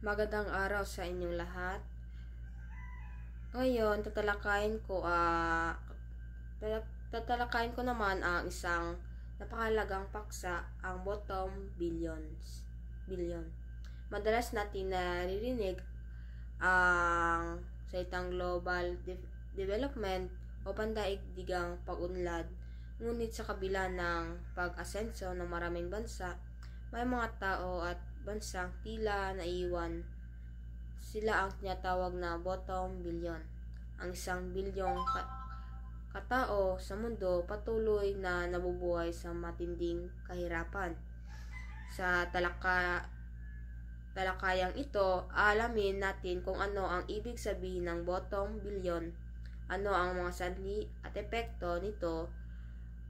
Magandang araw sa inyong lahat. Ngayon, tatalakayin ko naman ang isang napakahalagang paksa, ang bottom billion. Madalas natin naririnig ang salitang global development o pandaigdigang pag-unlad. Ngunit sa kabila ng pag-asenso ng maraming bansa, may mga tao at bansang tila naiwan. Sila ang tinatawag na bottom billion. Ang 1 bilyong katao sa mundo patuloy na nabubuhay sa matinding kahirapan. Sa talakayang ito, alamin natin kung ano ang ibig sabihin ng bottom billion, ano ang mga sanhi at epekto nito,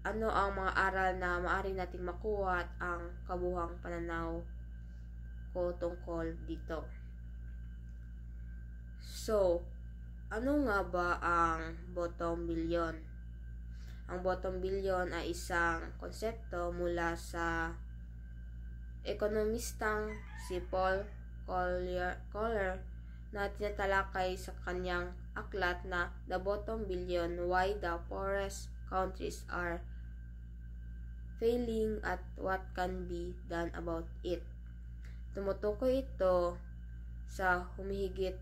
ano ang mga aral na maaari nating makuha at ang kabuhang pananaw ko tungkol dito. So, ano nga ba ang bottom billion? Ang bottom billion ay isang konsepto mula sa ekonomistang si Paul Collier na tinatalakay sa kanyang aklat na The Bottom Billion: Why the Poorest Countries Are Failing at What Can Be Done About It. Tumutukoy ito sa humihigit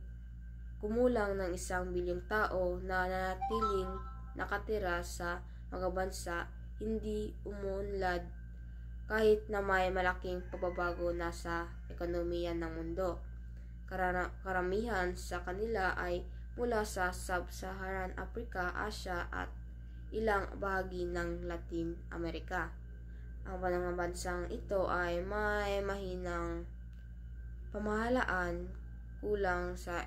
kumulang ng 1 bilyong tao na nanatiling nakatira sa mga bansa hindi umunlad kahit na may malaking pagbabago na sa ekonomiya ng mundo. Karamihan sa kanila ay mula sa Sub-Saharan Africa, Asia at ilang bahagi ng Latin America. Ang mga bansang ito ay may mahinang pamahalaan, kulang sa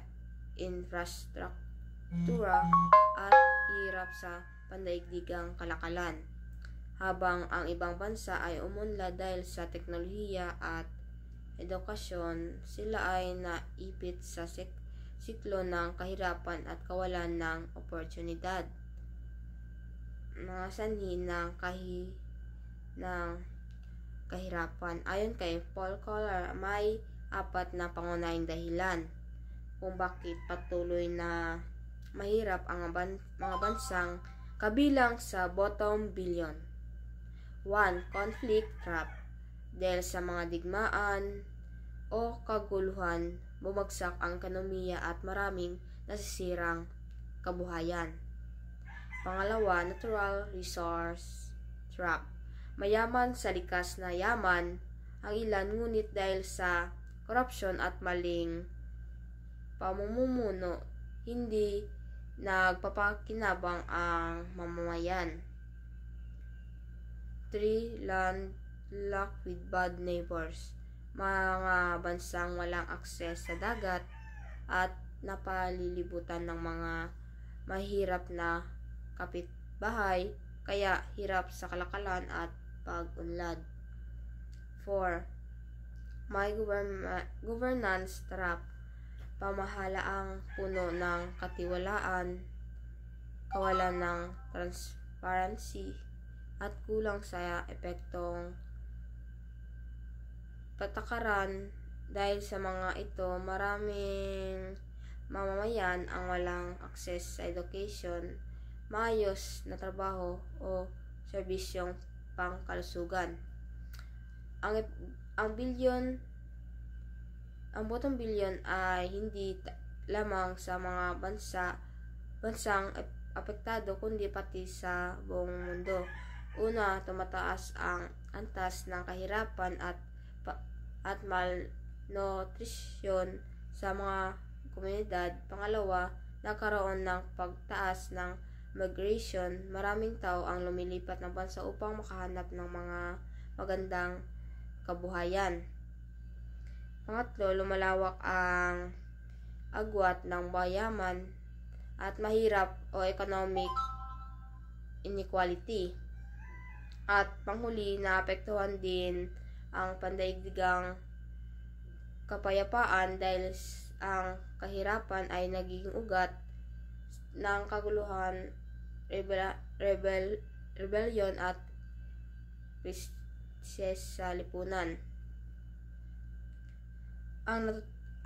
infrastruktura at hirap sa pandaigdigang kalakalan, habang ang ibang bansa ay umunlad dahil sa teknolohiya at edukasyon. Sila ay naipit sa siklo ng kahirapan at kawalan ng oportunidad. Mga sanhi ng kahirapan. Ayon kay Paul Collier, may 4 na pangunahing dahilan kung bakit patuloy na mahirap ang mga bansang kabilang sa bottom billion. 1. Conflict trap. Dahil sa mga digmaan o kaguluhan, bumagsak ang ekonomiya at maraming nasisirang kabuhayan. Pangalawa, natural resource trap. Mayaman sa likas na yaman ang ilan, ngunit dahil sa korupsyon at maling pamumuno, hindi nagpapakinabang ang mamamayan. 3. Landlocked with bad neighbors. Mga bansang walang akses sa dagat at napalilibutan ng mga mahirap na kapitbahay, kaya hirap sa kalakalan at pag-unlad. 4. May governance trap. Pamahalaang puno ng katiwalaan, kawalan ng transparency, at kulang sa epektong patakaran. Dahil sa mga ito, maraming mamamayan ang walang akses sa education, maayos na trabaho o serbisyong pangkalusugan. Ang bottom billion ay hindi lamang sa mga bansang apektado, kundi pati sa buong mundo. Una, tumataas ang antas ng kahirapan at malnutrisyon sa mga komunidad. Pangalawa, nagkaroon ng pagtaas ng migration. Maraming tao ang lumilipat ng bansa upang makahanap ng mga magandang kabuhayan. Pangatlo, lumalawak ang agwat ng mayaman at mahirap o economic inequality. At panghuli, naapektuhan din ang pandaigdigang kapayapaan dahil ang kahirapan ay nagiging ugat ng kaguluhan, rebellion at krisis sa lipunan.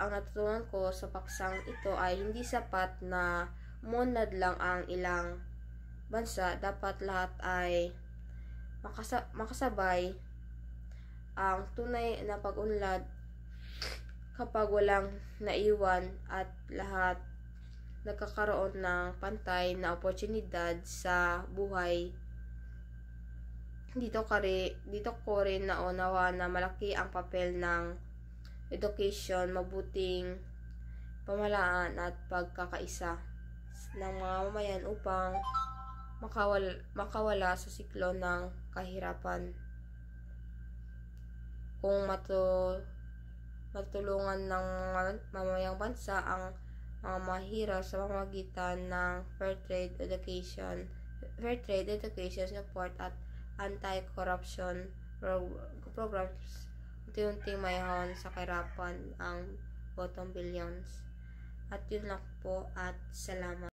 ang natutunan ko sa paksang ito ay hindi sapat na umunlad lang ang ilang bansa. Dapat lahat ay makasabay. Ang tunay na pag-unlad kapag walang naiwan at lahat nagkakaroon ng pantay na oportunidad sa buhay. Dito ko rin naunawa na malaki ang papel ng education, mabuting pamahalaan at pagkakaisa ng mga mamayan upang makawala sa siklo ng kahirapan. Kung matulungan ng mamayang bansa ang mga mahirap sa pamamagitan ng fair trade education support at anti-corruption programs, unti-unting mayahon sa kahirapan ang bottom billions. At yun lang po at salamat.